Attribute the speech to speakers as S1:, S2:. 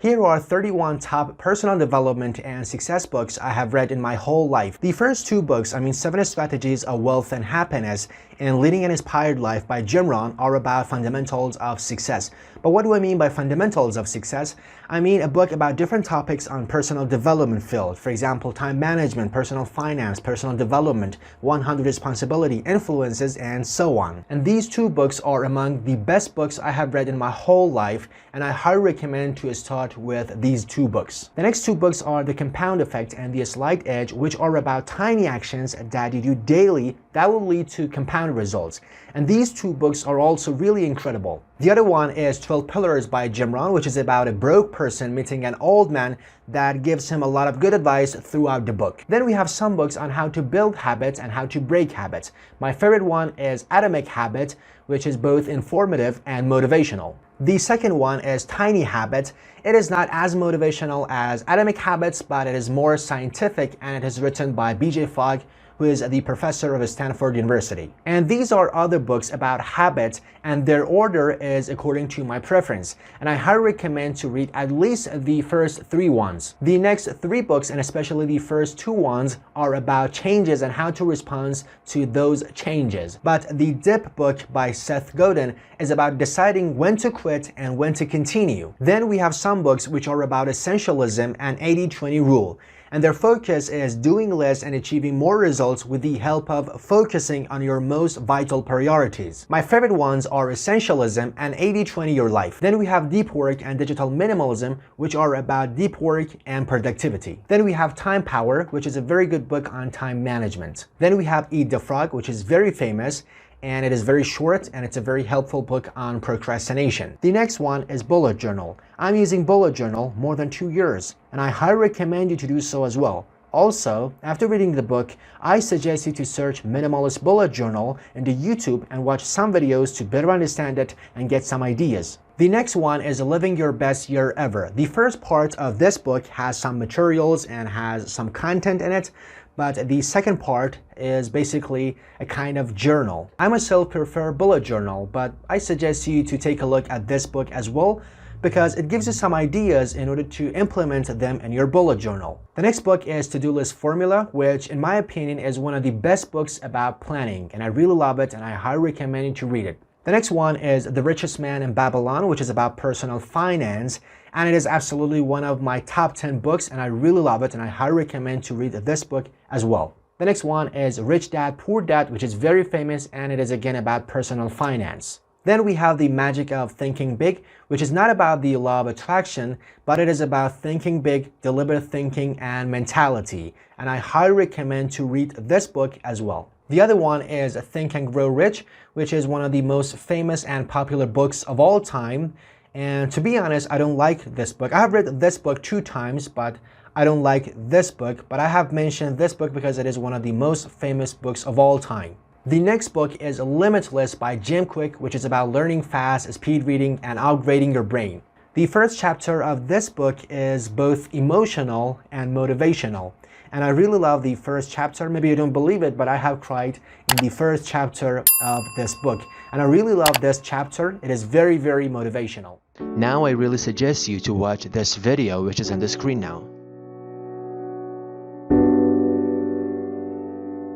S1: Here are 31 top personal development and success books I have read in my whole life. The first two books, 7 Strategies of Wealth and Happiness and Leading an Inspired Life by Jim Rohn, are about fundamentals of success. But what do I mean by fundamentals of success? I mean a book about different topics on personal development field. For example, time management, personal finance, personal development, 100 responsibility, influences, and so on. And these two books are among the best books I have read in my whole life, and I highly recommend to start with these two books. The next two books are The Compound Effect and The Slight Edge, which are about tiny actions that you do daily that will lead to compound results. And these two books are also really incredible. The other one is 12 Pillars by Jim Rohn, which is about a broke person meeting an old man that gives him a lot of good advice throughout the book. Then we have some books on how to build habits and how to break habits. My favorite one is Atomic Habit, which is both informative and motivational. The second one is Tiny Habits. It is not as motivational as Atomic Habits, but it is more scientific, and it is written by BJ Fogg, who is the professor of Stanford University. And these are other books about habits, and their order is according to my preference. And I highly recommend to read at least the first 3 ones. The next 3 books, and especially the first 2 ones, are about changes and how to respond to those changes. But the Dip book by Seth Godin is about deciding when to quit and when to continue. Then we have some books which are about essentialism and 80-20 rule. And their focus is doing less and achieving more results with the help of focusing on your most vital priorities. My favorite ones are Essentialism and 80-20 Your Life. Then we have Deep Work and Digital Minimalism, which are about deep work and productivity. Then we have Time Power, which is a very good book on time management. Then we have Eat the Frog, which is very famous, and it is very short, and it's a very helpful book on procrastination. The next one is Bullet Journal. I'm using Bullet Journal more than 2 years, and I highly recommend you to do so as well. Also, after reading the book, I suggest you to search Minimalist Bullet Journal into YouTube and watch some videos to better understand it and get some ideas. The next one is Living Your Best Year Ever. The first part of this book has some materials and has some content in it, but the second part is basically a kind of journal. I myself prefer bullet journal, but I suggest you to take a look at this book as well, because it gives you some ideas in order to implement them in your bullet journal. The next book is To-Do List Formula, which in my opinion is one of the best books about planning, and I really love it, and I highly recommend you to read it. The next one is The Richest Man in Babylon, which is about personal finance, and it is absolutely one of my top 10 books, and I really love it, and I highly recommend to read this book as well. The next one is Rich Dad, Poor Dad, which is very famous, and it is again about personal finance. Then we have The Magic of Thinking Big, which is not about the law of attraction, but it is about thinking big, deliberate thinking, and mentality, and I highly recommend to read this book as well. The other one is Think and Grow Rich, which is one of the most famous and popular books of all time. And to be honest, I don't like this book. I have read this book 2 times, but I don't like this book. But I have mentioned this book because it is one of the most famous books of all time. The next book is Limitless by Jim Kwik, which is about learning fast, speed reading, and upgrading your brain. The first chapter of this book is both emotional and motivational. And I really love the first chapter. Maybe you don't believe it, but I have cried in the first chapter of this book. And I really love this chapter. It is very, very motivational. Now I really suggest you to watch this video, which is on the screen now.